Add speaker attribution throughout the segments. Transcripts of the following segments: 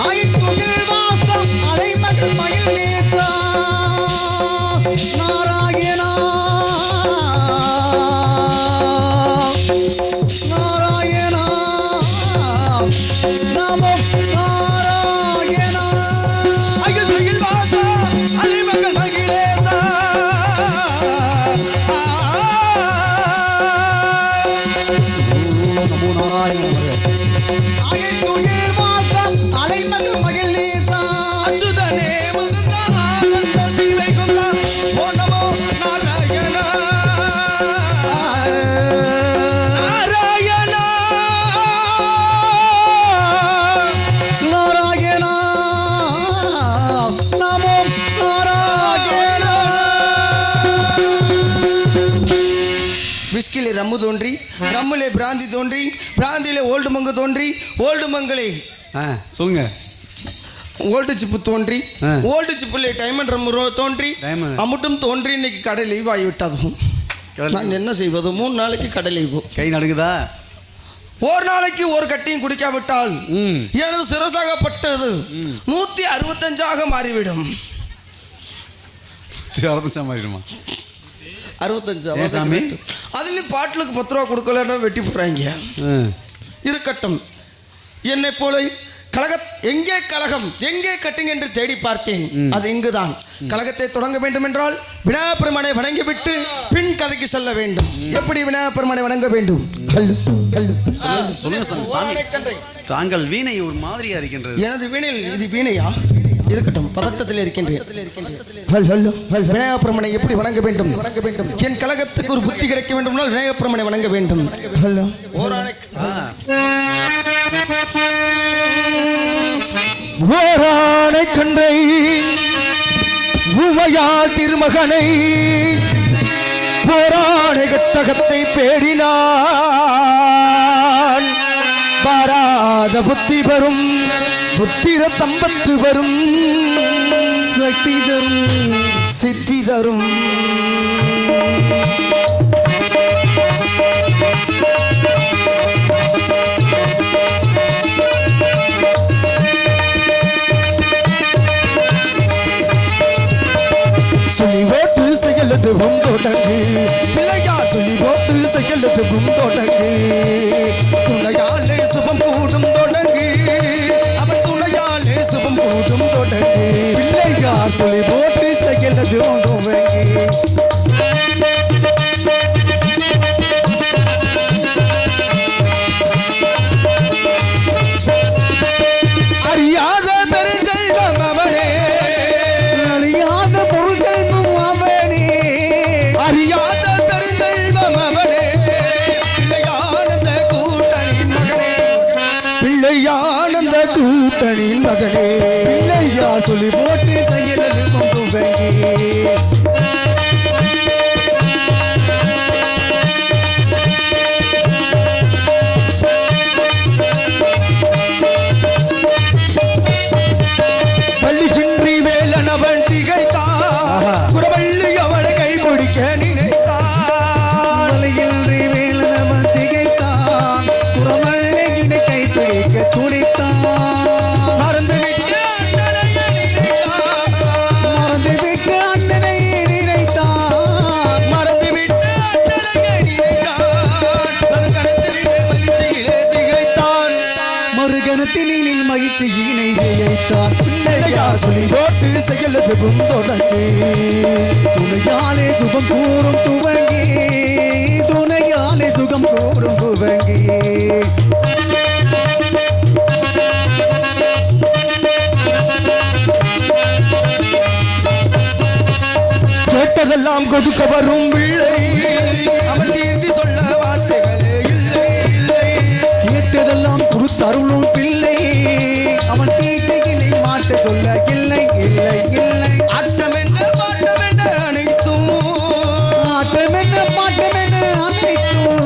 Speaker 1: ஆயிற்றுகில் வாசம் அலைமகள் மயில் நேசா நாராயணா நாராயணா நமோ நாராயணா.
Speaker 2: ஆயிற்றுகில் வாசம் அலைமகள் மயில் நேசா
Speaker 1: நமோ நாராயணா. ஆயிற்றுகில் வாசம் அலைமகள் மயில் நேசா
Speaker 2: அச்சுதனே முகுந்தா ஆனந்த சிவை குந்தா ஓ நமோ நாராயணா நாராயணா
Speaker 1: நாராயணா நமோ நாராயணா.
Speaker 2: விஸ்கிலே ரம்மு தோன்றி ரம்முலே பிராந்தி தோன்றி பிராந்தியிலே ஓல்டு மங்கு தோன்றி ஓல்டு மங்களே
Speaker 3: சொல்லுங்க.
Speaker 2: ஓல்டு சிப்பு தோன்றி ஓல்டு சிப்புலே டைமண்ட் ரம்மு தோன்றி
Speaker 3: Diamond.
Speaker 2: அம்முட்டும் தோன்றி இன்னைக்கு கடை லீவ் ஆகிவிட்டதும் நான் என்ன செய்வது? 3 நாளைக்கு கடை லீவு.
Speaker 3: கை நடுங்குதா?
Speaker 2: ஒரு நாளைக்கு ஒரு கட்டியும் குடிக்காவிட்டால் எனது சிரசாகப்பட்டது 165 மாறிவிடும்.
Speaker 3: 65 மாறிடுமா?
Speaker 2: 65
Speaker 3: சாமி?
Speaker 2: அதுலயும் பாட்டிலுக்கு 10 ரூபா கொடுக்கலன்னா வெட்டி போடுறாங்க. இருக்கட்டும். என்னை போல எங்கே கழகம் எங்கே கட்டுங்க என்று தேடி பார்த்தேன். அது இங்குதான். கழகத்தை தொடங்க வேண்டும் என்றால் விநாயகப் பெருமானை வணங்கிவிட்டு பின் கதைக்கு செல்ல வேண்டும். எப்படி விநாயகப் பெருமானை வணங்க வேண்டும்?
Speaker 3: சொல்லுங்க சாமி. தாங்கள் வீணை ஒரு மாதிரியா இருக்கின்றது.
Speaker 2: எனது வீணையில் இது வீணையா? இருக்கட்டும், பதட்டத்தில் இருக்கின்றேன். விநாயகப் பெருமானை எப்படி வணங்க வேண்டும்? என் கழகத்துக்கு ஒரு புத்தி கிடைக்க வேண்டும் என்றால் விநாயகப் பெருமானை வணங்க வேண்டும். ஓரானை கண்டை உமையாள் திருமகனை போரானை கட்டகத்தை பேடினான். பாராத புத்தி வரும் புத்திர தம்பத்து வரும் சக்தி தரும் சித்தி தரும். சொல்லி போட்டு செயலதுவும் தொடங்கு பிள்ளையார் சொல்லி போட்டு செயலதுவும் தொடங்கு துணையாலே சுபம் கூடும் தொடங்கு அவன் துணையாலே சுபம் கூடும் தொடங்கு பிள்ளையார் சொல்லி போட்டு செயலதுவும் தொடங்கு. அறியாத பெருஞ்செல்வம் அவனே அறியாத பொருள்செல்வம் அவனே அறியாத பெருஞ்செல்வம் அவனே பிள்ளையானந்த கூட்டணியின் மகனே பிள்ளையானந்த கூட்டணியின் மகனே பிள்ளையா சொல்லி போட்டு தையலது கொண்டு வாங்கி பள்ளிகின்றி வேலன் அவன் திகைத்தான். குறவள்ளி அவளை கை பிடிக்க நினைத்தான்.
Speaker 1: பள்ளிகின்றி வேலன் அவன் திகைத்தான். குறவள்ளி கை பிடிக்க துடித்தான்.
Speaker 2: மறந்துவிட்டு அண்ணனை நினைத்தான்.
Speaker 1: மறந்துவிட்டு அண்ணனை நினைத்தான்.
Speaker 2: மறந்துவிட்டு அண்ணனை நினைத்தான். மறுகணத்திலே மகிழ்ச்சியிலே திகைத்தான்.
Speaker 1: மறுகணத்தினில் மகிழ்ச்சியினை திகைத்தான்.
Speaker 2: பிள்ளையார் சொல்லி போட்டு செயலதுவும் தொடங்கி
Speaker 1: துணையாலே சுகம் கூறும் துவங்கி துணையாலே சுகம் கூறும் துவங்கி
Speaker 2: கேட்டதெல்லாம் கொடுக்க வரும் பிள்ளை அவன் தீர்த்தி சொல்ல வார்த்தைகளே இல்லை இல்லை.
Speaker 1: கேட்டதெல்லாம் கொடுத்தருளும் பிள்ளை அவன் தீட்டினை மாட்ட சொல்ல இல்லை இல்லை இல்லை.
Speaker 2: ஆட்டம் என்ன பாட்டம் என்ன அனைத்தும்
Speaker 1: ஆட்டம் என்ன பாட்டம் என்ன அனைத்தும்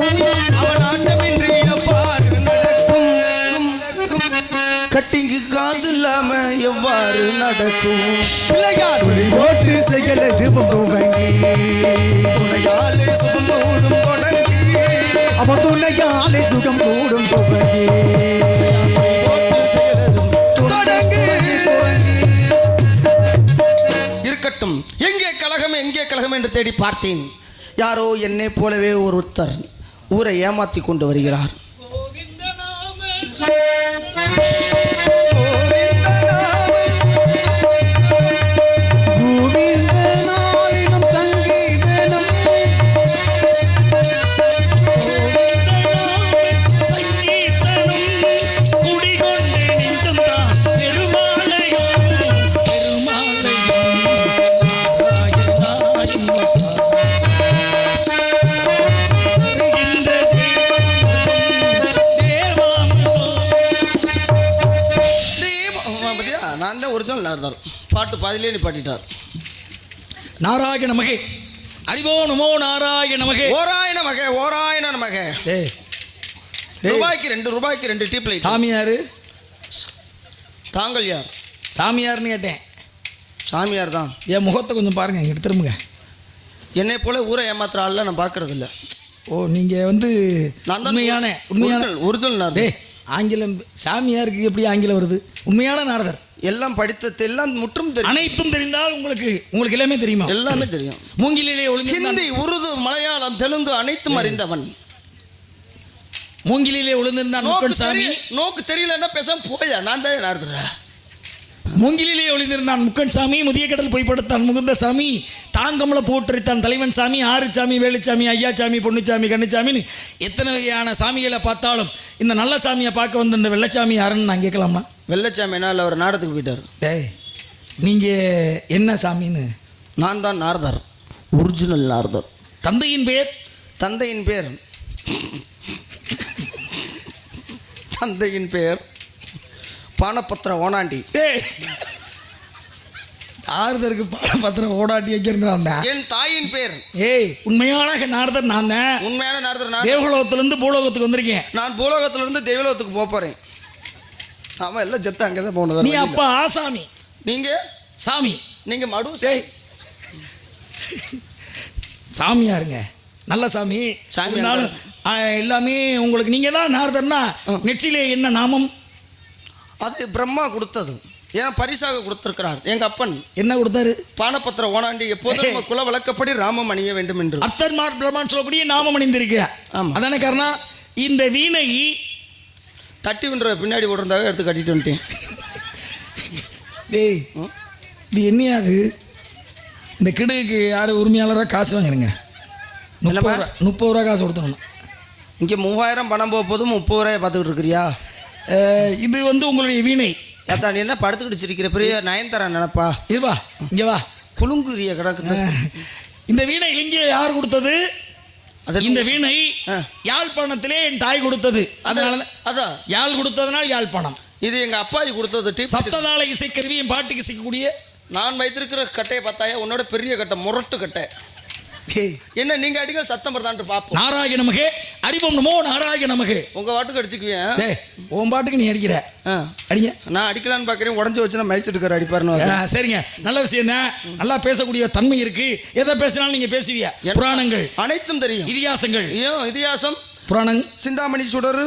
Speaker 2: அவன் ஆட்டமின்றி எவ்வாறு நடக்கும்? கட்டிங்கு காசு இல்லாம எவ்வாறு நடக்கும்? பிள்ளையார் சொல்லி
Speaker 1: போட்டு செயலது துவங்கி
Speaker 2: துணையாலே சுகம் கூடும் தொடங்கி
Speaker 1: அவன் துணையாலே சுகம் கூடும் துவங்கி
Speaker 2: தேடி பார்த்தேன். யாரோ என்னை போலவே ஒருத்தர் ஊரை ஏமாத்தி கொண்டு வருகிறார். நான் தான் ஒரிஜினல் நாரதர். பாட்டு பாதிலே நீ பாட்டிட்டார்.
Speaker 4: நாராயண நமகே அறிவோ நமோ நாராயண நமகே
Speaker 2: ஓராயண மகே ஓராயண மகே. ரூபாய்க்கு 2 டீப் லைட்.
Speaker 4: சாமியாரு
Speaker 2: தாங்கள் யார்?
Speaker 4: சாமியார்னு கேட்டேன்.
Speaker 2: சாமியார் தான்.
Speaker 4: என் முகத்தை கொஞ்சம் பாருங்க, இங்கிட்டு திரும்புங்க.
Speaker 2: என்னை போல ஊரை ஏமாத்துற ஆள்லாம் நான் பார்க்கறது இல்லை.
Speaker 4: ஓ, நீங்கள் வந்து
Speaker 2: நான் தான்
Speaker 4: உண்மையான
Speaker 2: ஒரிஜினல் நாரதர்.
Speaker 4: ஆங்கிலம் சாமியாருக்கு எப்படி ஆங்கிலம் வருது? உண்மையான நாரதர்.
Speaker 2: எல்லாம் படித்தது எல்லாம் முற்றும் தெரியும்.
Speaker 4: அனைத்தும் தெரிந்தால் உங்களுக்கு எல்லாமே தெரியுமா?
Speaker 2: எல்லாமே தெரியும்.
Speaker 4: மூங்கிலே ஒளிந்து
Speaker 2: ஹிந்தி, உருது, மலையாளம், தெலுங்கு அனைத்தும் அறிந்தவன்.
Speaker 4: மூங்கிலே ஒளிந்திருந்தான் முக்கன் சாமி.
Speaker 2: நோக்கு தெரியலன்னா பேசாம போயா. நான் தான் நாரதர்.
Speaker 4: மூங்கிலே ஒளிந்திருந்தான் முக்கன் சாமி, முதிய கடல் பொய்ப்படுத்தான் முகுந்த சாமி, தாங்கமல போட்டுரைத்தான் தலைவன் சாமி, ஆறுசாமி, வேலுச்சாமி, ஐயாச்சாமி, பொன்னுச்சாமி, கண்ணுச்சாமின்னு எத்தனை வகையான சாமிகளை பார்த்தாலும் இந்த நல்ல சாமியை பார்க்க வந்த இந்த வெள்ளச்சாமி யாருன்னு நான் கேட்கலாமா?
Speaker 2: வெள்ளச்சாமி என்ன அவர் நாடகத்துக்கு போயிட்டார்.
Speaker 4: நீங்கள் என்ன சாமின்னு?
Speaker 2: நான் தான் நாரதர், ஒரிஜினல் நாரதர்.
Speaker 4: தந்தையின் பேர்?
Speaker 2: தந்தையின் பேர் பானபத்திர ஓனாண்டி.
Speaker 4: நாரதருக்கு பானபத்திர ஓனாண்டி எங்கிருந்தான்?
Speaker 2: என் தாயின் பேர்.
Speaker 4: உண்மையான நாரதர் நான் தான்.
Speaker 2: உண்மையான நாரதர் நான்.
Speaker 4: தேவலோகத்திலிருந்து பூலோகத்துக்கு வந்திருக்கேன்.
Speaker 2: நான் பூலோகத்திலிருந்து தேவலோகத்துக்கு போறேன். ஆமா, எல்லாம் ஜெத்த அங்கே தான் போனது.
Speaker 4: நீ அப்பா ஆசாமி,
Speaker 2: நீங்க
Speaker 4: சாமி.
Speaker 2: நீங்க மடு
Speaker 4: சாமியாருங்க, நல்ல சாமி.
Speaker 2: சாமியார்
Speaker 4: எல்லாமே உங்களுக்கு. நீங்க தான் நாரதர்னா நெற்றிலே என்ன நாமம்?
Speaker 2: அது பிரம்மா கொடுத்தது. ஏன் பரிசாக கொடுத்திருக்கிறார் எங்க அப்பன்.
Speaker 4: என்ன கொடுத்தாரு?
Speaker 2: பானபத்திர ஓனாண்டி. எப்போதும் குல வழக்கப்படி ராமம் அணிய வேண்டும் என்று
Speaker 4: அத்தர்மார் பிரம்மான் சொல்லக்கூடிய நாமம் அணிந்திருக்க. அதான காரணம். இந்த வீணை
Speaker 2: தட்டி வின்ற பின்னாடி போட்டிருந்தாக எடுத்து கட்டிட்டு வந்துட்டேன்.
Speaker 4: டேய், இது என்னையாது? இந்த கிடுக்கு யார் உரிமையாளராக காசு வாங்கிருங்க. 30 ரூபா காசு கொடுத்தணும்.
Speaker 2: இங்கே 3000 பணம் போக போதும் 30 ரூபாயை பார்த்துக்கிட்டு இருக்கிறியா?
Speaker 4: இது வந்து உங்களுடைய வீணை.
Speaker 2: அதான் நீ என்ன படுத்துக்கிட்டு சிரிக்கிற? பெரிய நயன்தாரா நினைப்பா?
Speaker 4: இது வா, இங்கே வா.
Speaker 2: குலுங்குரிய கிடக்குது.
Speaker 4: இந்த வீணை இங்கே யார் கொடுத்தது? இந்த வீணை யாழ்ப்பாணத்திலே என் தாய் கொடுத்தது. அதனால
Speaker 2: அதான்
Speaker 4: யாழ் கொடுத்ததுனால் யாழ்ப்பாணம்.
Speaker 2: இது எங்க அப்பாஜி கொடுத்தது.
Speaker 4: சப்ததாள இசைக்கருவி, என் பாட்டுக்கு இசைக்கக்கூடிய.
Speaker 2: நான் வைத்திருக்கிற கட்டையை பார்த்தாயா உன்னோட பெரிய கட்டை, முரட்டு கட்டை. என்ன நீங்க அடிக்க சத்தம் படுத்தான்ட்டு பாப்போம்.
Speaker 4: நாராயண நமகே அறிவோம் நமோ நாராயண நமகே.
Speaker 2: உங்க பாட்டுக்கு அடிச்சுக்குவேன்.
Speaker 4: உன் பாட்டுக்கு நீ அடிக்கிற. அடிங்க.
Speaker 2: நான் அடிக்கலான்னு பாக்குறேன். உடஞ்சி வச்சுன்னா மைச்சுட்டுக்கார அடிப்பாருன்னு.
Speaker 4: சரிங்க, நல்ல விஷயம் தான். நல்லா பேசக்கூடிய தன்மை இருக்கு. எதை பேசினாலும் நீங்க பேசுவியா? புராணங்கள்
Speaker 2: அனைத்தும் தெரியும்.
Speaker 4: இதிகாசங்கள்.
Speaker 2: இதிகாசம்,
Speaker 4: புராணம்,
Speaker 2: சிந்தாமணி சுடரு,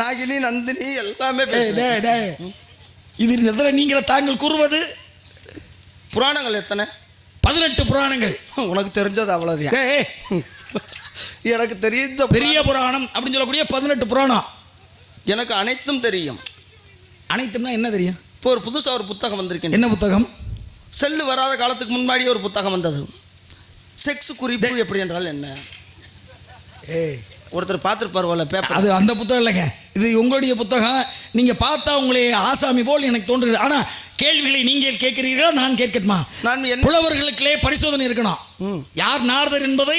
Speaker 2: நாகினி, நந்தினி எல்லாமே பேசுவேன்.
Speaker 4: இது எத்தனை நீங்கள தாங்கள் கூறுவது?
Speaker 2: புராணங்கள் எத்தனை?
Speaker 4: 18 புராணங்கள்.
Speaker 2: உனக்கு தெரிஞ்சது அவ்வளவுதான். எனக்கு தெரிஞ்ச
Speaker 4: பெரிய புராணம் அப்படின்னு சொல்லக்கூடிய 18 புராணம்
Speaker 2: எனக்கு அனைத்தும் தெரியும்.
Speaker 4: அனைத்தும்னா என்ன தெரியும்?
Speaker 2: இப்போ ஒரு புதுசாக ஒரு புத்தகம் வந்திருக்கேன்.
Speaker 4: என்ன புத்தகம்?
Speaker 2: செல்லு வராத காலத்துக்கு முன்னாடியே ஒரு புத்தகம் வந்தது. செக்ஸ் குறிப்பு எப்படி என்றால் என்ன? ஒருத்தர் பார்த்துருப்பார் போல பேப்பர்.
Speaker 4: அது அந்த புத்தகம் இல்லைங்க, இது உங்களுடைய புத்தகம். நீங்கள் பார்த்தா உங்களே ஆசாமி போல் எனக்கு தோன்றுது. ஆனால் கேள்விகளை நீங்கள் கேட்கிறீர்களா, நான் கேட்கட்டுமா?
Speaker 2: நான்
Speaker 4: புலவர்களுக்குள்ளே பரிசோதனை இருக்கணும். யார் நாரதர் என்பதை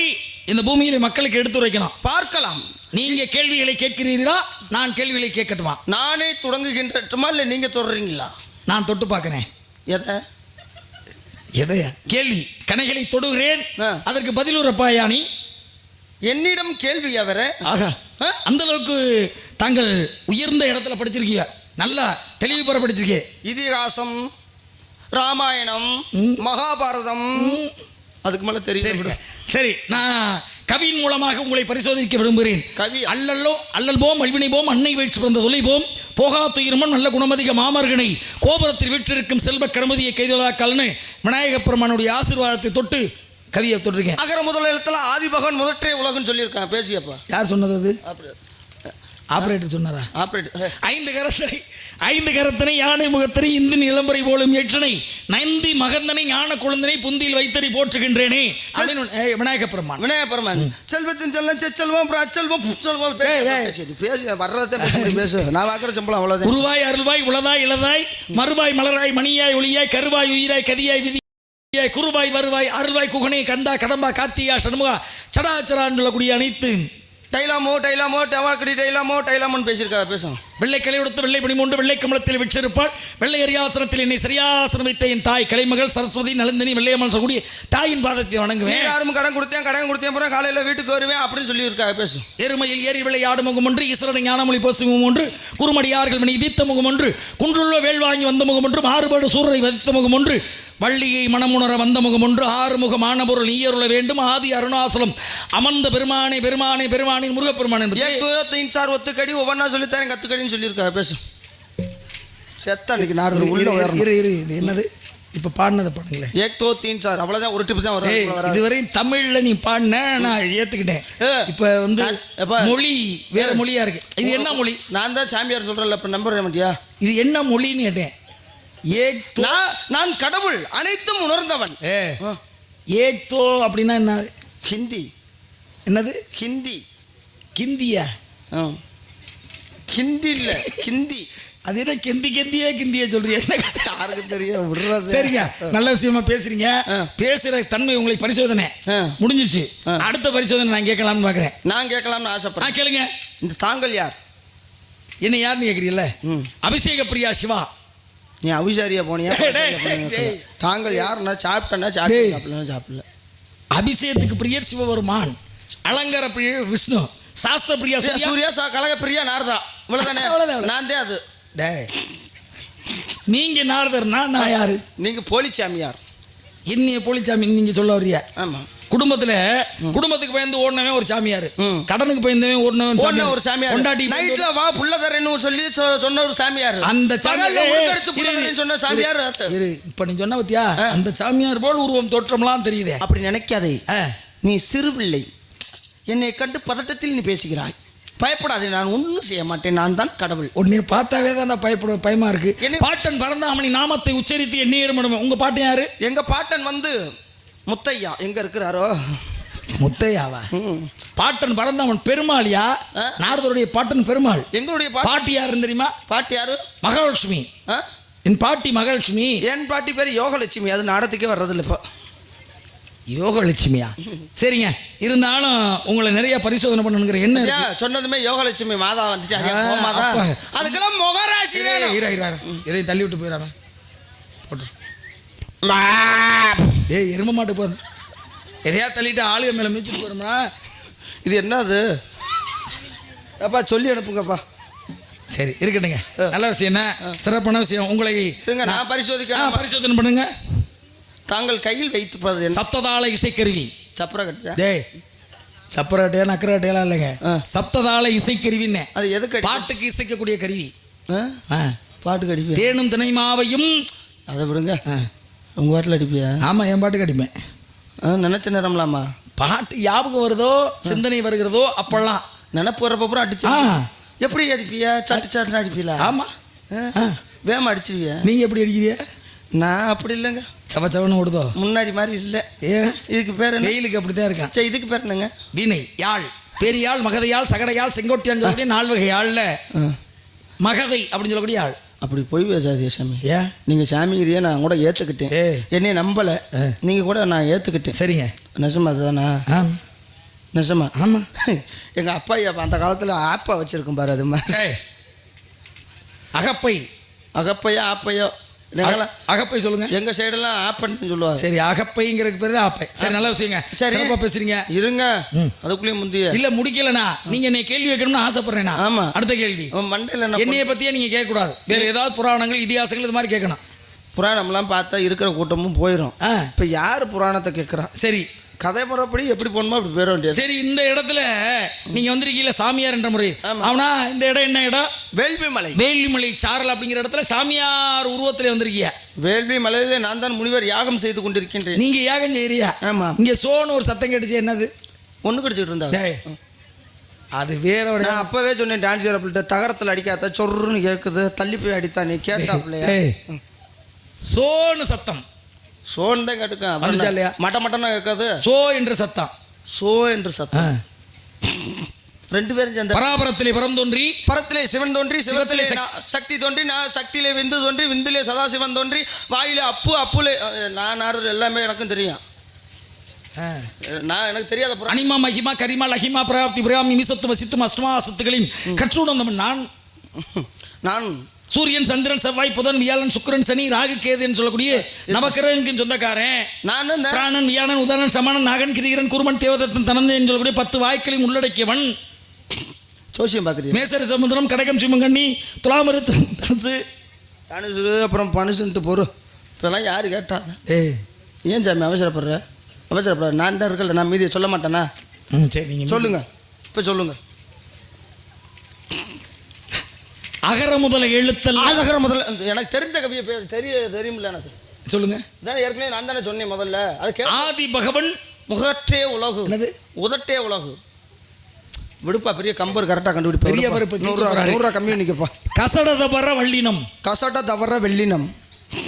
Speaker 4: இந்த பூமியில மக்களுக்கு எடுத்துரைக்கணும்.
Speaker 2: பார்க்கலாம்.
Speaker 4: நீங்க கேள்விகளை கேட்கிறீர்களா, நான் கேள்விகளை கேட்கட்டுமா?
Speaker 2: நானே தொடங்குகின்றமா இல்லை நீங்க தொடர்றீங்களா?
Speaker 4: நான் தொட்டு பார்க்கிறேன். எதைய கேள்வி கணைகளை தொடுகிறேன். அதற்கு பதில் ஒரு பாயாணி
Speaker 2: என்னிடம் கேள்வி. அவர
Speaker 4: அந்த அளவுக்கு தாங்கள் உயர்ந்த இடத்துல படிச்சிருக்கீங்க, நல்லா தெளிவு பெற படிச்சிருக்கீங்க.
Speaker 2: இதிகாசம், ராமாயணம், மகாபாரதம், அதுக்கு மேல தெரியும்.
Speaker 4: சரி, நான் கவியின் மூலமாக உங்களை பரிசோதிக்க விரும்புகிறேன்.
Speaker 2: கவி
Speaker 4: அல்லல் போம் அல்வினை போம் அன்னை வீழ்ச்சி பிறந்த தொலை போம் போகா துயிரமன் நல்ல குணமதிக மாமர்கனை கோபுரத்தில் வீற்றிருக்கும் செல்வ கணபதியை கைதொழாக்கல்னு விநாயக பெருமானுடைய ஆசீர்வாதத்தை தொட்டு கவியை தொட்டிருக்கேன்.
Speaker 2: அகர முதல் எழுத்துல ஆதி பகவான் முதற்றே உலகம்னு சொல்லியிருக்கான். பேசியப்பா.
Speaker 4: யார் சொன்னது? அது ஆபரேட்டர் சொன்னாரா?
Speaker 2: ஆபரேட்டர்.
Speaker 4: ஐந்து கரத்தனை யானை முகத்தனை இந்தின் இளம்பரை போலும் எற்றனை நந்தி மகந்தனை ஞான குழந்தனை புந்தியில் வைத்தறி போற்றுகின்றேனே விநாயக பெருமான்.
Speaker 2: செல்வத்தின் செல்லம் செல்வம் அச்செல்வம் பேசு வர்றதை பேசு. நான் வாக்குற சம்பளம் அவ்வளவுதான்.
Speaker 4: உருவாய் அருள்வாய் உளதாய் இளதாய் மறுவாய் மலராய் மணியாய் ஒளியாய் கருவாய் உயிராய் கதியாய் விதியாய் குருவாய் வருவாய் அருள்வாய் குகனே கந்தா கடம்பா கார்த்தியா சண்முகா சடாச்சரான்னு சொல்லக்கூடிய அனைத்து
Speaker 2: டைலாமோ டவாக்கடி டைலாமோன்னு பேசியிருக்கா. பேசும்.
Speaker 4: வெள்ளை கிளை உடுத்து வெள்ளை பணி மூன்று வெள்ளை கமலத்தில் விற்றிருப்பாள். வெள்ளை அரியாசனத்தில் என்னை சரியாசனம் வைத்த என் தாய் கலைமகள் சரஸ்வதி நலந்தினி வெள்ளையம்மன் சொல்லக்கூடிய தாயின் பாதத்தை வணங்குவேன்.
Speaker 2: யாரும் கடன் கொடுத்தேன் அப்புறம் காலையில் வீட்டுக்கு வருவேன் அப்படின்னு சொல்லியிருக்கா. பேசும்.
Speaker 4: எருமையில் ஏறி விளையாடு முகம் ஒன்று ஈஸ்வரனை ஞானமொழி பேசும் முகம் ஒன்று குறுமடியார்கள் மணி தீர்த்த முகம் ஒன்று குன்றுள்ள வேள் வாங்கி வந்த முகம் ஒன்று மாறுபாடு சூரரை வதித்த முகம் ஒன்று வள்ளியை மனமுணர வந்த முகம் ஒன்று ஆறுமுகம் ஆனபொருள் நீயருள வேண்டும் ஆதி அருணாசலம் அமர்ந்த பெருமானே பெருமானே பெருமானின் முருகப்பெருமான்
Speaker 2: சார் ஒத்துக்கடி ஒவ்வொன்றா சொல்லித்தரேன் கத்துக்கடின்னு சொல்லியிருக்கா. பேசும். செத்த அன்னைக்கு நாரதர் உள்ள
Speaker 4: என்னது இப்போ பாடினதை பாடுங்களேன்.
Speaker 2: ஏக் தோ தீன் சார் அவ்வளோதான். ஒரு டிப்பு தான் வரும்.
Speaker 4: இதுவரையும் தமிழில் நீ பாடின நான் ஏற்றுக்கிட்டேன். இப்போ வந்து மொழி வேற மொழியா இருக்கு. இது என்ன மொழி?
Speaker 2: நான் தான் சாமியார் சொல்கிறேன்ல. இப்போ நம்பர் மாட்டியா?
Speaker 4: இது என்ன மொழின்னு கேட்டேன்.
Speaker 2: நான் கடவுள் அனைத்தும் உணர்ந்தவன்.
Speaker 4: ஏக்தோ அப்படின்னா என்ன?
Speaker 2: ஹிந்தி.
Speaker 4: என்னது?
Speaker 2: கிந்தியா? ஹிந்தி இல்ல கிந்தி.
Speaker 4: அது என்ன கிந்தியே சொல்றீங்க?
Speaker 2: யாருக்கு தெரியும்? விடுறது.
Speaker 4: சரிங்க, நல்ல விஷயமா பேசுறீங்க. பேசுற தன்மை உங்களுக்கு பரிசோதனை முடிஞ்சிச்சு. அடுத்த பரிசோதனை நான் கேட்கலாம்னு பாக்குறேன்.
Speaker 2: நான் கேட்கலாம்னு ஆசைப்படுறேன்.
Speaker 4: கேளுங்க.
Speaker 2: இந்த தாங்கள் யார்?
Speaker 4: என்ன யாருன்னு கேட்குறீல்ல? அபிஷேக பிரியா சிவா.
Speaker 2: நீ அபிசாரியா போனியா? தாங்கள் யாருன்னா சாப்பிட்டேன்னா சாப்பிடல.
Speaker 4: அபிஷேகத்துக்கு பிரியர் சிவபெருமான், அலங்கார பிரியர் விஷ்ணு, சாஸ்திர பிரியா
Speaker 2: சூர்யா, கலக பிரியா நாரதா. இவ்வளவுதானே? நான் தான் அது.
Speaker 4: நீங்க நாரதர்னா நான் யாரு?
Speaker 2: நீங்க போலிச்சாமியார்.
Speaker 4: என்னைய போலிச்சாமி நீங்க சொல்ல வர்றியா?
Speaker 2: ஆமா.
Speaker 4: குடும்பத்துக்கு பயந்து ஓடினவன் ஒரு சாமியார், கடனுக்கு பயந்தவன் ஓடினவன் ஒரு சாமியார்,
Speaker 2: நைட்ல வா புள்ள தரேன்னு சொல்லி சொன்ன ஒரு சாமியார்,
Speaker 4: அந்த
Speaker 2: சொன்ன சாமியார்.
Speaker 4: இப்ப நீ சொன்ன பத்தியா, அந்த சாமியார் போல் உருவம் தோற்றம்லாம் தெரியுது.
Speaker 2: அப்படி நினைக்காதே. நீ சிறு பிள்ளை, என்னை கண்டு பதட்டத்தில் நீ பேசுகிறாய். பயப்படாதே, நான் ஒன்றும் செய்ய மாட்டேன். நான் தான் கடவுள்.
Speaker 4: உன்னை பார்த்தாவே தான் நான் பயமா இருக்கு. பாட்டன் பரந்தாமணி நாமத்தை உச்சரித்து எண்ணீரும். உங்க பாட்டன் யாரு?
Speaker 2: எங்க பாட்டன் வந்து முத்தையா. எங்க இருக்கிறாரோ?
Speaker 4: முத்தையாவா? பாட்டன் பரந்தாமன் பெருமாளியா? நாரதருடைய பாட்டன் பெருமாள்.
Speaker 2: எங்களுடைய
Speaker 4: பாட்டி யாருன்னு தெரியுமா?
Speaker 2: பாட்டி யாரு?
Speaker 4: மகாலட்சுமி. என் பாட்டி மகாலட்சுமி.
Speaker 2: என் பாட்டி பேர் யோகலட்சுமி. அது நாடத்துக்கே வர்றதில்ல இப்போ.
Speaker 4: யோகலட்சுமியா? சரிங்க, இருந்தாலும் உங்களை நிறைய பரிசோதனை பண்ணணுங்கிற என்ன
Speaker 2: சொன்னதுமே யோகலட்சுமி மாதா வந்துச்சு. அதுக்கெல்லாம் முகராசி வேணும்.
Speaker 4: இதை தள்ளி விட்டு போயிடாம போட்டு. டேய், எரும மாட்டு போது எதையா தள்ளிட்டு ஆளுக மேலே மிதிச்சுட்டு போகிறோம்னா
Speaker 2: இது என்னது? அப்பா சொல்லி அனுப்புங்கப்பா.
Speaker 4: சரி, இருக்கட்டுங்க. நல்ல விஷயம், என்ன சிறப்பான விஷயம். உங்களை
Speaker 2: நான்
Speaker 4: பரிசோதனை பண்ணுங்க.
Speaker 2: தாங்கள் கையில் வைத்து
Speaker 4: சப்ததாள இசைக்கருவி.
Speaker 2: சப்பரகட்டா?
Speaker 4: டேய், சப்பரகட்டையா நக்கரகட்டையெல்லாம் இல்லைங்க, சப்ததாள இசைக்கருவின்னு.
Speaker 2: அது எதுக்கு?
Speaker 4: பாட்டுக்கு இசைக்கக்கூடிய கருவி.
Speaker 2: பாட்டுக்கு அடிப்பேன்.
Speaker 4: தேனும் தினைமாவையும்.
Speaker 2: அதை விடுங்க. உங்கள் பாட்டில் அடிப்பியா?
Speaker 4: ஆமாம், என் பாட்டுக்கு அடிப்பேன்.
Speaker 2: நினச்ச நேரம்லாமா?
Speaker 4: பாட்டு ஞாபகம் வருதோ சிந்தனை வருகிறதோ அப்பெல்லாம்
Speaker 2: நினப்பு வரப்போ அடிச்சு. எப்படி அடிப்பியா? சாட்டு அடிப்பீங்களா?
Speaker 4: ஆமாம்,
Speaker 2: வேமா அடிச்சிருவியா?
Speaker 4: நீங்கள் எப்படி அடிக்கிறீங்க?
Speaker 2: நான் அப்படி இல்லைங்க.
Speaker 4: சவச்சவன்னு ஓடுதோ?
Speaker 2: முன்னாடி மாதிரி இல்லை.
Speaker 4: ஏன்?
Speaker 2: இதுக்கு பேர்
Speaker 4: வெயிலுக்கு அப்படி தான் இருக்கேன்.
Speaker 2: சரி, இதுக்கு பேர் என்னங்க?
Speaker 4: வீணை, யாழ், பெரியாள், மகதையாள், சகடையாள், செங்கோட்டியான்னு சொல்லக்கூடிய 4 வகை யாழில் மகதை அப்படின்னு சொல்லக்கூடிய யாழ்.
Speaker 2: அப்படி போய் பேசாதீங்க சாமி.
Speaker 4: ஏன்?
Speaker 2: நீங்கள் சாமிகிரியை நான் கூட ஏற்றுக்கிட்டேன். என்னைய நம்பலை, நீங்கள் கூட நான் ஏற்றுக்கிட்டேன்.
Speaker 4: சரிங்க,
Speaker 2: நெசமா அதுதானா? நெசமா?
Speaker 4: ஆமாம்.
Speaker 2: எங்கள் அப்பா அந்த காலத்தில் ஆப்பா வச்சுருக்கோம் பாரு. அது மாதிரி
Speaker 4: அகப்பை.
Speaker 2: அகப்பையோ ஆப்பையோ?
Speaker 4: அகப்பை சொல்லுங்க.
Speaker 2: எங்க சைடெல்லாம் ஆப்பன்னு சொல்லுவாங்க.
Speaker 4: சரி, அகப்பைங்கிறதுக்கு பேர் ஆப்பை. சரி, நல்ல விஷயங்க. சரி, பேசுறீங்க.
Speaker 2: இருங்க, அதுக்குள்ளேயும் முந்திய
Speaker 4: இல்ல முடிக்கலண்ணா. நீங்க என்னை கேள்வி வைக்கணும்னு ஆசைப்படுறேன்னா? ஆமா. அடுத்த கேள்வி
Speaker 2: மண்டையில்
Speaker 4: என்னைய பத்தியே நீங்க கேட்க கூடாது. வேற ஏதாவது புராணங்கள், இதிகாசங்கள் இது மாதிரி கேட்கணும்.
Speaker 2: புராணம்லாம் பார்த்தா இருக்கிற கூட்டமும் போயிடும். இப்போ யார் புராணத்தை கேட்குறான்?
Speaker 4: சரி,
Speaker 2: கதை முறைப்படி எப்படி போகணுமோ அப்படி போயிட வேண்டியது.
Speaker 4: சரி, இந்த இடத்துல நீங்க வந்திருக்கீங்களா சாமியார் என்ற முறை? அவனா இந்த இடம் என்ன இடம்?
Speaker 2: வேள்வி மலை.
Speaker 4: வேள்விமலை சாரல் அப்படிங்கிற இடத்துல சாமியார் உருவத்துல வந்திருக்கிய.
Speaker 2: வேள்வி மலையில நான் தான் முனிவர் யாகம் செய்து கொண்டிருக்கின்றேன்.
Speaker 4: நீங்க யாகம் செய்யறியா?
Speaker 2: ஆமா.
Speaker 4: இங்க சோன்னு ஒரு சத்தம் கேட்டுச்சு, என்னது?
Speaker 2: ஒண்ணு கடிச்சிட்டு இருந்தாங்க.
Speaker 4: அது வேற.
Speaker 2: நான் அப்பவே சொன்னேன் டான்ஸ் அப்படின்ட்டு, தகரத்தில் அடிக்காத சொருன்னு கேட்குது, தள்ளி போய் அடித்தா நீ கேட்டாப்லையா?
Speaker 4: சோன்னு சத்தம்
Speaker 2: சோன்னு தான் கேட்டுக்கேன். மட்ட மட்டன்னா கேட்காது.
Speaker 4: சோ என்ற சத்தம்.
Speaker 2: சோ என்று சத்தம். ரெண்டு பேரும் சேர்ந்த
Speaker 4: பராபரத்திலே பரம் தோன்றி,
Speaker 2: பரத்திலே சிவன் தோன்றி, சிவத்திலே சக்தி தோன்றி, நான் சக்தியிலே விந்து தோன்றி, விந்திலே சதாசிவன் தோன்றி, வாயிலே அப்பு, அப்புலே நான் ஆடுறது எல்லாமே எனக்கும் தெரியும். நான் எனக்கு தெரியாத
Speaker 4: அனிமா மகிமா கரிமா லஹிமா பிராப்தி பிராமி மிசத்து வசித்து அஷ்டமா சத்துக்களின் கற்றுணர்ந்தவன் நான் சூரியன் சந்திரன் செவ்வாய் புதன் வியாழன் சுக்கிரன் சனி ராகு கேதுன்னு சொல்லக்கூடிய நவக்கிரகனுக்கு சொந்தக்காரன் நான். பிராணன் வியாழன் உதாரணன் சமணன் நாகன் கிரிகரன் குருமன் தேவதத்தன் தனந்தன் சொல்லக்கூடிய 10 வாய்க்களையும் உள்ளடக்கியவன்.
Speaker 2: சோசியம் பார்க்குறீங்க.
Speaker 4: மேசர சமுதிரம் கடகம் சிவங்கண்ணி துலாமருத்து தனுசு
Speaker 2: அப்புறம் பனுசுன்ட்டு பொறு. இப்பெல்லாம் யாரு கேட்டா? ஏன் சாமி அவசரப்படுற? நான் தான் இருக்கல, நான் மீதி சொல்ல மாட்டேனா?
Speaker 4: சரி, நீங்கள்
Speaker 2: சொல்லுங்க. இப்போ சொல்லுங்க.
Speaker 4: அகர முதல எழுத்தல்.
Speaker 2: அகர முதல்ல எனக்கு தெரிஞ்ச கவியை தெரியுமில்ல எனக்கு. சொல்லுங்க. தானே ஏற்கனவே நான் தானே சொன்னேன் முதல்ல. அது
Speaker 4: ஆதி பகவன்
Speaker 2: முகற்றே உலகு. என்னது? உதட்டே உலகு. விடுப்பா, பெரிய கம்பர் கரெக்டாக கண்டுபிடிப்பா.
Speaker 4: பெரிய பருப்பு
Speaker 2: 100 ரூபா கம்மி நிற்கப்பா.
Speaker 4: கசட தவற வள்ளினம்.
Speaker 2: கசட தவற வெள்ளினம்.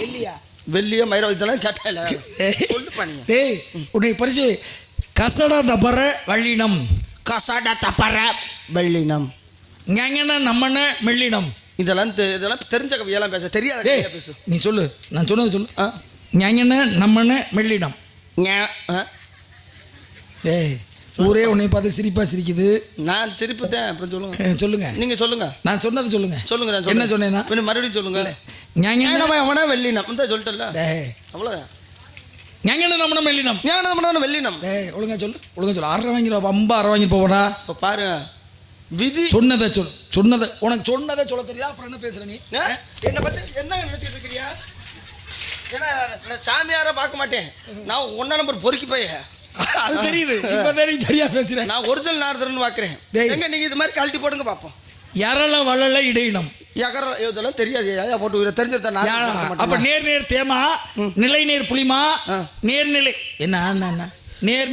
Speaker 4: வெள்ளியா?
Speaker 2: வெள்ளிய மயிரவத்தெல்லாம் கேட்டால சொல்லுப்பா நீங்க.
Speaker 4: உன்னை பரிசு கசட தபர வள்ளினம்.
Speaker 2: கசட தபர வெள்ளினம்.
Speaker 4: ஞான நம்மன மெல்லினம்.
Speaker 2: இதெல்லாம் தெரிஞ்ச கவியெல்லாம் பேச தெரியாத கவியா பேசு.
Speaker 4: நீ சொல்லு, நான் சொன்னது சொல்லு. ஞான நம்மன மெல்லினம். ஊரே உன்னை பார்த்து சிரிப்பா சிரிக்குது.
Speaker 2: நான் சிரிப்பு தான். அப்புறம் சொல்லுங்க.
Speaker 4: சொல்லுங்க,
Speaker 2: நீங்க சொல்லுங்க.
Speaker 4: நான் சொன்னது சொல்லுங்க.
Speaker 2: சொல்லுங்க. நான்
Speaker 4: என்ன சொன்னேன்னா
Speaker 2: மறுபடியும் சொல்லுங்க.
Speaker 4: ஞான
Speaker 2: வெள்ளினம் சொல்லிட்டல, அவ்வளோதான்.
Speaker 4: ஞான நம்மன மெல்லினம்.
Speaker 2: ஞான வெள்ளினம்.
Speaker 4: ஒழுங்கா சொல்லு, ஒழுங்கா சொல்லு. அரை வாங்கிடுவா, ரொம்ப அரை வாங்கிட்டு போவடா.
Speaker 2: இப்போ பாருங்க, விதி
Speaker 4: சொன்னதை சொல். சொன்னதை உனக்கு சொன்னதை சொல்ல தெரியா? அப்புறம் என்ன பேசுற நீ?
Speaker 2: என்னை பற்றி என்ன நினைச்சிட்டு இருக்கிறியா? ஏன்னா நான் சாமியாரை பார்க்க மாட்டேன். நான் 1 நம்பர் பொறுக்கி போய்
Speaker 4: அது தெரியுது. இப்போதான் நீ சரியா பேசுறேன்.
Speaker 2: நான் ஒரிஜினல் நாரதர்னு பார்க்குறேன். எங்க நீங்கள் இது மாதிரி கழட்டி போடுங்க பார்ப்போம்.
Speaker 4: எரள வளல இடையினம்.
Speaker 2: இதெல்லாம் தெரியாது. போட்டு தெரிஞ்சிருந்தா.
Speaker 4: அப்ப நேர் தேமா, நிலை நேர் புளிமா, நேர்நிலை என்ன நேர்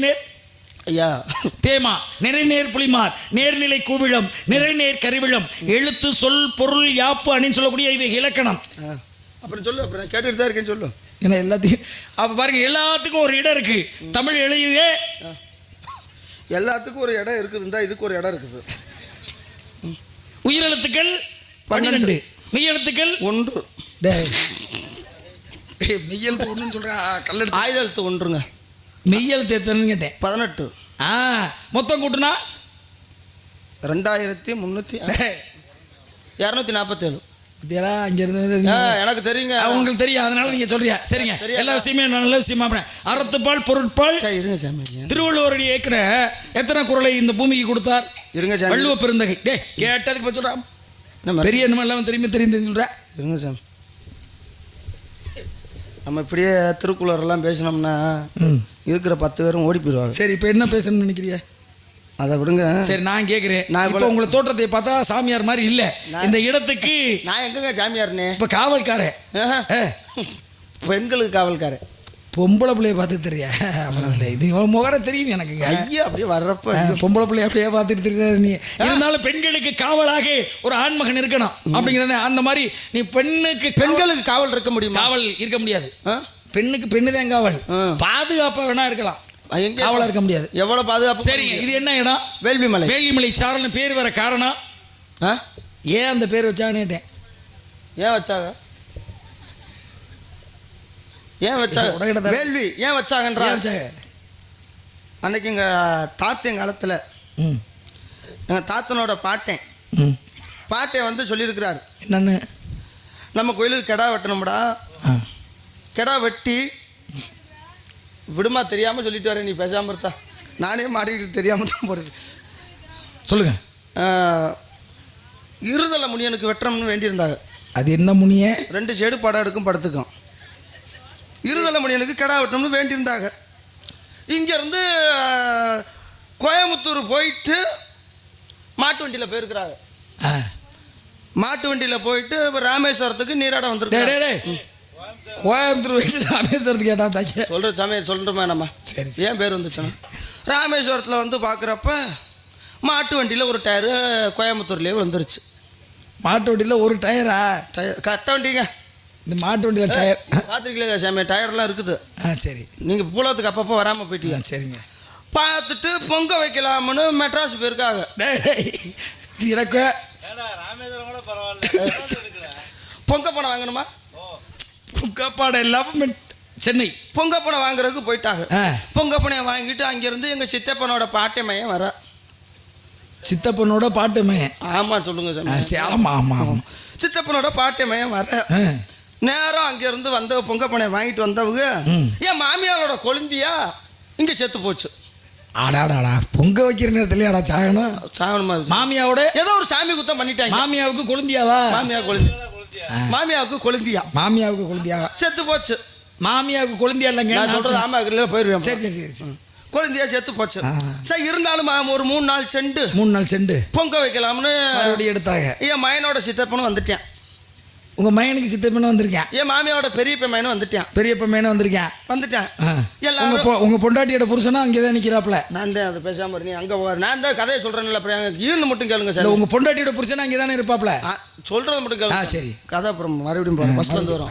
Speaker 2: ஐயா
Speaker 4: தேமா, நிறைநேர் புலிமார், நேர்நிலை கூவிளம், நிறைநேர் கருவிளம், எழுத்து சொல் பொருள் யாப்பு அணின்னு சொல்லக்கூடிய இவை இலக்கணம்.
Speaker 2: அப்புறம் சொல்லு. அப்புறம் கேட்டுட்டு தான் இருக்கேன்னு சொல்லு.
Speaker 4: ஏன்னா எல்லாத்தையும் அப்போ பாருங்க, எல்லாத்துக்கும் ஒரு இடம் இருக்கு. தமிழ் எழுதியே
Speaker 2: எல்லாத்துக்கும் ஒரு இடம் இருக்குதுந்தா இதுக்கு ஒரு இடம் இருக்குது.
Speaker 4: உயிரெழுத்துக்கள் 12, மெய்யெழுத்துக்கள்
Speaker 2: 1.
Speaker 4: மெய்யெழுத்து 1ன்னு சொல்கிறேன். கல்லெழுத்து
Speaker 2: ஆயுதெழுத்து 1ங்க.
Speaker 4: மெய்யெழுத்து எத்தனைன்னு கேட்டேன்.
Speaker 2: 18.
Speaker 4: மொத்தம் கூட்டுனா
Speaker 2: 2347.
Speaker 4: இதெல்லாம் அங்கே இருந்து
Speaker 2: எனக்கு தெரியுங்க.
Speaker 4: அவங்களுக்கு தெரியும், அதனால நீங்கள் சொல்றியா? சரிங்க, எல்லா விஷயமே நல்ல விஷயமா. அறத்துப்பால் பொருட்பால்.
Speaker 2: இருங்க சாமி.
Speaker 4: திருவள்ளுவருடைய ஏற்கன எத்தனை குறளை இந்த பூமிக்கு கொடுத்தார்?
Speaker 2: இருங்க சாமி.
Speaker 4: வள்ளுவ பெருந்தகை. கேட்டதுக்கு பற்றி சொல்கிறான். பெரிய என்னமோ எல்லாம் தெரியும் சொல்கிறேன்.
Speaker 2: இருங்க சாமி. நம்ம இப்படியே திருக்குறளெல்லாம் பேசினோம்னா இருக்கிற 10 பேரும் ஓடி போயிடுவாங்க.
Speaker 4: சரி, இப்போ என்ன பேசணும்னு நினைக்கிறியா?
Speaker 2: அதை விடுங்க.
Speaker 4: சரி, நான் கேட்குறேன். நான் இப்போ உங்களை தோற்றத்தை பார்த்தா சாமியார் மாதிரி இல்லை. இந்த இடத்துக்கு
Speaker 2: நான் எங்கங்க சாமியார்னே?
Speaker 4: இப்போ காவல்காரே,
Speaker 2: பெண்களுக்கு காவல்காரே.
Speaker 4: பொம்பளை பிள்ளைய பார்த்து தெரியா? அவ்வளோதான். இது முகர தெரியும் எனக்கு.
Speaker 2: ஐயா அப்படியே வர்றப்ப
Speaker 4: பொம்பளை பிள்ளைய அப்படியே பார்த்துட்டு தெரியாது நீ. இருந்தாலும் பெண்களுக்கு காவலாக ஒரு ஆண்மகன் இருக்கணும் அப்படிங்கிறத. அந்த மாதிரி நீ பெண்களுக்கு
Speaker 2: காவல் இருக்க முடியும்?
Speaker 4: காவல் இருக்க முடியாது. பெண்ணுக்கு பெண்ணு தான் காவல். பாதுகாப்பாக வேணா இருக்கலாம், காவலா இருக்க முடியாது.
Speaker 2: எவ்வளவு பாதுகாப்பு?
Speaker 4: சரிங்க, இது என்ன இடம்?
Speaker 2: வேள்விமலை.
Speaker 4: வேள்விமலை சாரல்னு பேர் வர காரணம் ஏன் அந்த பேர் வச்சாங்கன்னு.
Speaker 2: ஏன் வச்சாங்க வேள்வி? ஏன் வச்சாங்கன்றா? அன்னைக்கு எங்கள் தாத்தன் காலத்தில் எங்கள் தாத்தனோட பாட்டை வந்து சொல்லியிருக்கிறார்.
Speaker 4: என்னன்னு?
Speaker 2: நம்ம கோயிலுக்கு கெடா வெட்டணும்டா. கெடா வெட்டி விடுமா, தெரியாமல் சொல்லிட்டு வரேன், நீ பேசாமல் இருந்தா. நானே மாறிக்கிட்டு தெரியாமல் தான் போடுறது.
Speaker 4: சொல்லுங்க.
Speaker 2: இருதலை முனியனுக்கு வெட்டணும்னு வேண்டியிருந்தாங்க.
Speaker 4: அது என்ன முனிய?
Speaker 2: 2 சைடு படம் எடுக்கும் படத்துக்கும். இருதலை முனியனுக்கு கெடா வெட்டணும்னு வேண்டியிருந்தாங்க. இங்கேருந்து கோயம்புத்தூர் போயிட்டு மாட்டு வண்டியில் போயிருக்கிறாங்க.
Speaker 4: ஆ.
Speaker 2: மாட்டு வண்டியில் போயிட்டு இப்போ ராமேஸ்வரத்துக்கு நீராட
Speaker 4: டேய்,
Speaker 2: வந்திருக்காங்க.
Speaker 4: டேய், டேய். கோயம்புத்தூர் போயிட்டு ராமேஸ்வரத்துக்கு கேட்டா தாக்க.
Speaker 2: சொல்கிற சமையல் சொல்கிறோமா நம்ம?
Speaker 4: சரி.
Speaker 2: ஏன் பேர் வந்துச்சுன்னா ராமேஸ்வரத்தில் வந்து பார்க்குறப்ப மாட்டு வண்டியில் ஒரு டயரு கோயம்புத்தூர்லேயே வந்துருச்சு.
Speaker 4: மாட்டு வண்டியில் ஒரு டயரா?
Speaker 2: டயர் கட்ட வண்டிங்க.
Speaker 4: இந்த மாட்டு வண்டியில் டயர்.
Speaker 2: பார்த்துருக்கீங்களா சாமி? டயர்லாம் இருக்குது.
Speaker 4: ஆ சரி.
Speaker 2: நீங்கள் பூலத்துக்கு அப்பப்போ வராமல் போயிட்டீங்க.
Speaker 4: சரிங்க.
Speaker 2: பார்த்துட்டு பொங்க வைக்கலாம்னு மெட்ராஸ் போயிருக்காங்க.
Speaker 4: எனக்கு
Speaker 2: பொங்க பணம் வாங்கணுமா?
Speaker 4: புக்காப்பாடம் இல்லாமல் சென்னை
Speaker 2: பொங்க பணம் வாங்குறதுக்கு போயிட்டாங்க.
Speaker 4: ஆ.
Speaker 2: பொங்க பணம் வாங்கிட்டு அங்கேருந்து எங்கள் சித்தப்பனோட பாட்டை மையம் வர.
Speaker 4: சித்தப்பனோட பாட்டுமே.
Speaker 2: ஆமாம் சொல்லுங்க சாமி.
Speaker 4: ஆமாம் ஆமாம் ஆமாம்.
Speaker 2: சித்தப்பனோட பாட்டை மையம் வர நேரம் அங்கேருந்து வந்த பொங்க பணம் வாங்கிட்டு வந்தவங்க என் மாமியாரோட கொழுந்தியா இங்கே செத்து போச்சு.
Speaker 4: ஆடாடாடா பொங்க வைக்கிற நேரத்துலயாடா சாகணும்?
Speaker 2: சாகணுமா?
Speaker 4: மாமியாவோட
Speaker 2: ஏதோ ஒரு சாமி குத்தம் பண்ணிட்டாங்க.
Speaker 4: மாமியாவுக்கு கொழுந்தியாவா?
Speaker 2: மாமியா கொழுந்தி. மாமியாவுக்கு கொழுந்தியா.
Speaker 4: மாமியாவுக்கு கொழுந்தியாவா?
Speaker 2: செத்து போச்சு.
Speaker 4: மாமியாவுக்கு கொழுந்தியா இல்லைங்க
Speaker 2: நான் சொல்றது ஆமா இல்லை போயிருவேன்.
Speaker 4: சரி சரி சரி.
Speaker 2: கொழுந்தியா செத்து போச்சு. சரி இருந்தாலும் ஒரு 3 நாள் செண்டு
Speaker 4: 3 நாள் செண்டு
Speaker 2: பொங்க வைக்கலாம்னு
Speaker 4: மறுபடியும் எடுத்தாங்க.
Speaker 2: என் மயனோட சித்தப்பனும் வந்துட்டேன்.
Speaker 4: உங்க மயனுக்கு சித்தப்பனும் வந்திருக்கேன்.
Speaker 2: என் மாமியாவோட பெரியப்ப மயனும் வந்துட்டேன்.
Speaker 4: பெரியப்ப மயனும் வந்திருக்கேன்.
Speaker 2: எல்லாரும்
Speaker 4: உங்க பொண்டாட்டியோட புருஷனா அங்கேதான் நிக்கிறாப்ல.
Speaker 2: நான் தான் அதை பேசாம நீ அங்க போற. நான் தான் கதையை சொல்றேன்ல. ஈன்னு மட்டும் கேளுங்க சார்.
Speaker 4: உங்க பொண்டாட்டியோட புருஷனா அங்கேதானே இருப்பாப்ல.
Speaker 2: சொல்றது மட்டும் கேளுங்க.
Speaker 4: சரி.
Speaker 2: கதை அப்புறம் மறுபடியும் போறோம். ஃபர்ஸ்ட்ல இருந்து வரும்.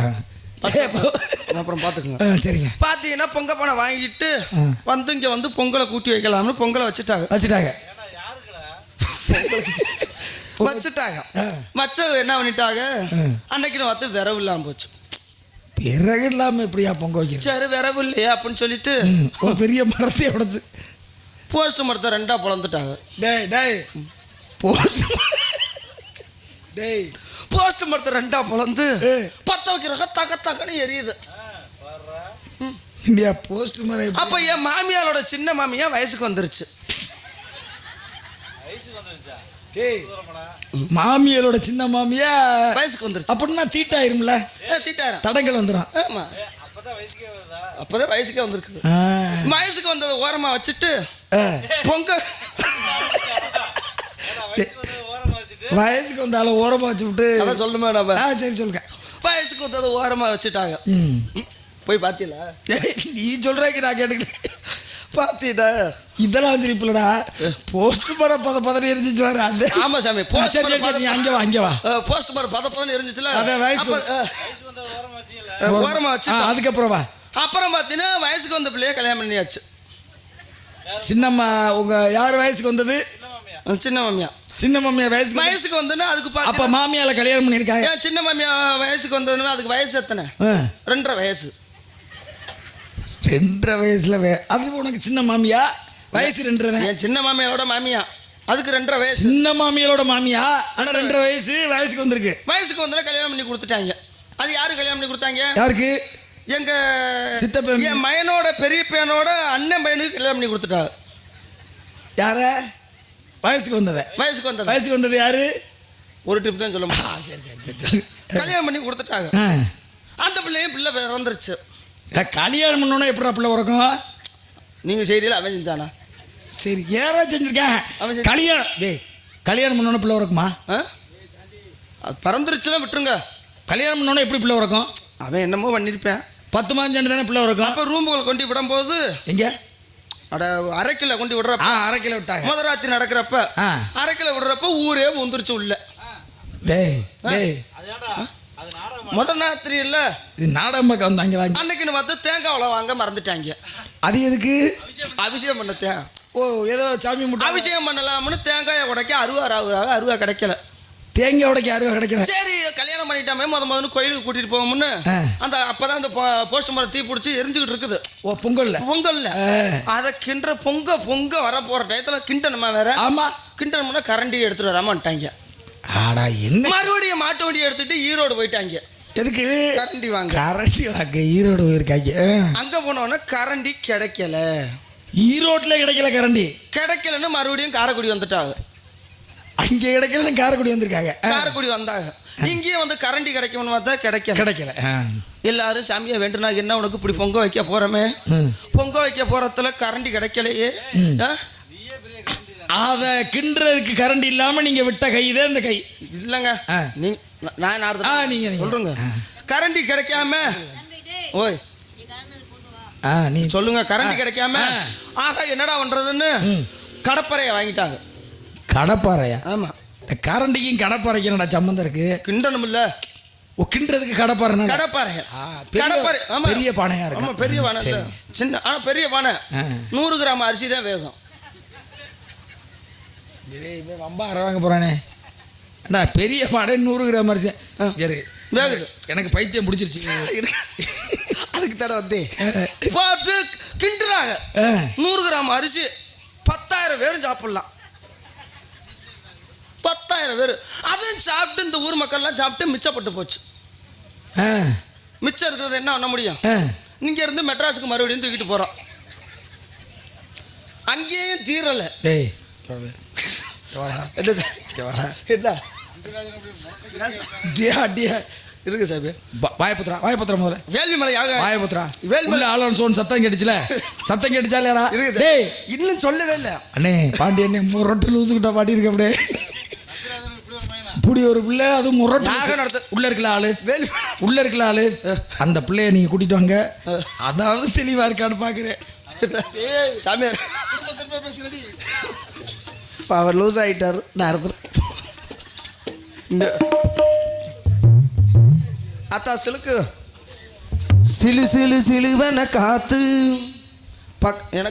Speaker 2: அப்புறம் பாத்துக்கோங்க.
Speaker 4: சரிங்க.
Speaker 2: பாத்தீங்கன்னா பொங்க பணம் வாங்கிட்டு வந்து இங்க வந்து பொங்கலை கூட்டி வைக்கலாம்னு பொங்கலை வச்சுட்டாங்க. வச்ச என்ன பண்ணிட்டாங்க அன்னைக்கு பார்த்து விரவு இல்லாம போச்சு.
Speaker 4: பிறகு இல்லாம எப்படியா பொங்க வைக்கிறது?
Speaker 2: சரி விரவு இல்லையா அப்படின்னு சொல்லிட்டு
Speaker 4: ஒரு பெரிய மரத்தை உடச்சு
Speaker 2: போஸ்ட் மரத்தை 2ஆ பொளந்துட்டாங்க. போஸ்ட் மரத்தை 2ஆ பொளந்து பத்த வைக்கிறக்க தக்க தக்கன்னு எரியுது.
Speaker 4: இந்தியா போஸ்ட் மரம்.
Speaker 2: அப்ப என் மாமியாரோட சின்ன மாமியா வயசுக்கு வந்துருச்சு.
Speaker 4: மாமியாரோட சின்ன மாமியா
Speaker 2: வயசுக்கு வந்துருச்சு.
Speaker 4: அப்படின்னா தீட்டாயிரும்ல.
Speaker 2: தீட்டாயிரம்
Speaker 4: தடங்கள் வந்துடும்.
Speaker 2: ஆமா அப்பதான் வயசுக்கே வந்திருக்குது. வயசுக்கு வந்ததை ஓரமா வச்சுட்டு பொங்க
Speaker 4: வயசுக்கு வந்தாலும் ஓரமா வச்சு விட்டு
Speaker 2: அதான் சொல்லணுமா நம்ம?
Speaker 4: சரி சொல்லுங்க.
Speaker 2: வயசுக்கு வந்ததை ஓரமா வச்சுட்டாங்க. போய் பாத்தீங்களா?
Speaker 4: நீ சொல்றதுக்கு நான் கேட்டுக்கிட்டேன்.
Speaker 2: பாத்தீடா
Speaker 4: இதெல்லாம் சிரிப்புலடா. போஸ்ட் மரம் பதப்பதன்னு எரிஞ்சிச்சு வர அந்த.
Speaker 2: ஆமா சாமி.
Speaker 4: அங்கே வா.
Speaker 2: போஸ்ட் மரம் பதப்பதன்னு எரிஞ்சிச்சுல. ஓரமா வச்சு
Speaker 4: அதுக்கப்புறம் வா.
Speaker 2: அப்புறம் பாத்தீங்கன்னா வயசுக்கு வந்த பிள்ளைய கல்யாணம் பண்ணியாச்சு.
Speaker 4: சின்னம்மா உங்க யார் வயசுக்கு வந்தது?
Speaker 2: சின்ன மாமியா.
Speaker 4: சின்ன மாமியா
Speaker 2: வயசுக்கு வந்ததுன்னா அதுக்கு
Speaker 4: அப்ப மாமியால கல்யாணம் பண்ணிருக்காங்க.
Speaker 2: ஏன் சின்ன மாமியா வயசுக்கு வந்ததுன்னா அதுக்கு வயசு எத்தனை? 2.5 வயசு.
Speaker 4: 2.5 வயசுல அது உனக்கு சின்ன மாமியா? வயசு 2.5.
Speaker 2: என் சின்ன மாமியாரோட மாமியா அதுக்கு 2.5 வயசு.
Speaker 4: சின்ன மாமியாரோட மாமியா ஆனா 2.5 வயசு வயசுக்கு வந்திருக்கு.
Speaker 2: வயசுக்கு வந்தா கல்யாணம் பண்ணி கொடுத்துட்டாங்க. அது யாரு கல்யாணம் பண்ணி கொடுத்தாங்க?
Speaker 4: யாருக்கு?
Speaker 2: எங்க
Speaker 4: சித்தப்பன்.
Speaker 2: என் மயனோட பெரிய பையனோட அண்ணன் பையனுக்கு கல்யாணம் பண்ணி கொடுத்துட்டாங்க.
Speaker 4: யார? வயசுக்கு வந்தது. வயசுக்கு வந்தது யாரு?
Speaker 2: ஒரு டிப் தான் சொல்ல முடியும்.
Speaker 4: சரி சரி.
Speaker 2: கல்யாணம் பண்ணி கொடுத்துட்டாங்க. அந்த பிள்ளையும் பிள்ளை வந்துருச்சு.
Speaker 4: கல்யாணம் பண்ணோன்னா எப்படா பிள்ளை உறக்கும்?
Speaker 2: நீங்க செய்தியில் அவன் செஞ்சானா?
Speaker 4: சரி யாரா செஞ்சிருக்கேன். கல்யாணம் பண்ணோன்னா பிள்ளை உறக்குமா?
Speaker 2: அது பறந்துருச்சுன்னா விட்டுருங்க.
Speaker 4: கல்யாணம் பண்ணோன்னா எப்படி பிள்ளை உறக்கும்?
Speaker 2: அவன் என்னமோ பண்ணியிருப்பேன்.
Speaker 4: 10 மாதம் சென்று தானே பிள்ளை உறக்கும்.
Speaker 2: அப்போ ரூமுக்குள்ள கொண்டு விடும்போது
Speaker 4: எங்க
Speaker 2: அட அரைக்கில கொண்டு விடுறப்ப
Speaker 4: அரைக்கில விட்டாங்க.
Speaker 2: முதராத்திரி நடக்கிறப்ப அரைக்கில விடுறப்ப ஊரே வந்துருச்சு உள்ள. முதல் ராத்திரி இல்ல
Speaker 4: நாடகம் பார்க்க வந்தாங்க.
Speaker 2: அன்னைக்குன்னு பார்த்து தேங்காய் வாங்க மறந்துட்டாங்க.
Speaker 4: அது எதுக்கு?
Speaker 2: அபிஷேகம் பண்ண.
Speaker 4: ஏதோ சாமி முட்டை
Speaker 2: அபிஷேகம் பண்ணலாம்னு தேங்காயை உடைக்க அருவா கிடைக்கல.
Speaker 4: தேங்காய் உடைக்க அருவா கிடைக்கல.
Speaker 2: சரி கல்யாணம் பண்ணிட்டாமே முதல்ல கோயிலுக்கு கூட்டிட்டு போவோம்னு அந்த அப்பதான் அந்த போஸ்ட் மரம் தீ பிடிச்சி எரிஞ்சுக்கிட்டு இருக்குது. பொங்கல்ல அதை கிண்ட பொங்க வர போற டயத்துல கிண்டணுமா வேற? ஆமா கிண்டணும்னா கரண்டி எடுத்துட்டு வராமட்டாங்க. மறுபடியும் மாட்டு வண்டி எடுத்துட்டு ஈரோடு போயிட்டாங்க. எதுக்கு? கரண்டி வாங்க
Speaker 4: ஈரோடு போயிருக்காங்க.
Speaker 2: அங்க போனோன்னா கரண்டி கிடைக்கல.
Speaker 4: ஈரோட்ல கிடைக்கல. கரண்டி
Speaker 2: கிடைக்கலன்னு மறுபடியும் காரைக்குடி வந்துட்டாங்க.
Speaker 4: அங்கே கிடைக்கல காரைக்குடி வந்திருக்காங்க.
Speaker 2: காரைக்குடி வந்தாங்க. இங்கேயும் வந்து கரண்டி கிடைக்கும்னு பார்த்தா கிடைக்கல. எல்லாரும் சாமியை வேண்டுனா என்ன உனக்கு இப்படி பொங்க வைக்க போறமே, பொங்க வைக்க போறதுல கரண்டி கிடைக்கலையே.
Speaker 4: அத கிண்டுறதுக்கு கரண்டி இல்லாம நீங்க விட்ட கைதே இந்த கை
Speaker 2: இல்லைங்க. நீங்க சொல்லுங்க. கரண்டி கிடைக்காம ஓய்
Speaker 4: நீ
Speaker 2: சொல்லுங்க. கரண்டி கிடைக்காம ஆக என்னடா பண்றதுன்னு கடப்பறைய வாங்கிட்டாங்க.
Speaker 4: கடப்பாறையா?
Speaker 2: ஆமா.
Speaker 4: கரண்டிக்கும் கடப்பாறைக்கு என்னடா சம்பந்தம் இருக்கு?
Speaker 2: கிண்டணும் இல்ல,
Speaker 4: கிண்டுறதுக்கு கடப்பாறை.
Speaker 2: கடப்பாறை கடப்பாறை. ஆமா,
Speaker 4: பெரிய பானையா இருக்கு.
Speaker 2: ஆமா, பெரிய பானை. சின்ன ஆனா பெரிய பானை. 100 கிராம் அரிசி தான் வேகும்.
Speaker 4: வம்பா வாங்க போறானே. அண்ணா பெரிய பானை 100 கிராம் அரிசி வேகுது. எனக்கு பைத்தியம் பிடிச்சிருச்சு.
Speaker 2: அதுக்கு தடவை வந்து பார்த்து கிண்டுறாங்க. 100 கிராம் அரிசி 10,000 பேரும் சாப்பிடலாம். 10,000 பேர் அதுவும் சாப்பிட்டு இந்த ஊர் மக்கள்லாம் சாப்பிட்டு மிச்சப்பட்டு போச்சு. மிச்சம் இருக்கிறது என்ன பண்ண முடியும்? இங்க இருந்து மெட்ராஸுக்கு மறுபடியும் தூக்கிட்டு போறோம். அங்கேயும் தீரல. இருக்கு சார்.
Speaker 4: வாயபத்ரா முதல்ல.
Speaker 2: வேள்விமலை
Speaker 4: வாயபத்ரா. வேல்மலை ஆளன் சோன் சத்தம் கேட்டுச்சுல. சத்தம் கேட்டுச்சாலேடா?
Speaker 2: டேய் இன்னும் சொல்லவே இல்லை
Speaker 4: அண்ணே. பாண்டியண்ணே முரட்டு லூசுக்கிட்ட பாட்டி இருக்க அப்படியே இப்படி ஒரு பிள்ளை. அது முரட்டு உள்ள இருக்கல ஆளு. உள்ள இருக்கல ஆளு. அந்த பிள்ளைய நீங்க கூட்டிட்டு வாங்க. அதாவது தெளிவா இருக்கான்னு பாக்குறேன்.
Speaker 2: சாமியார் அவர் லூஸ் ஆயிட்டாரு. அத்தா சிலுக்கு சிலு சிலு சிலுவன காத்து எனக்கு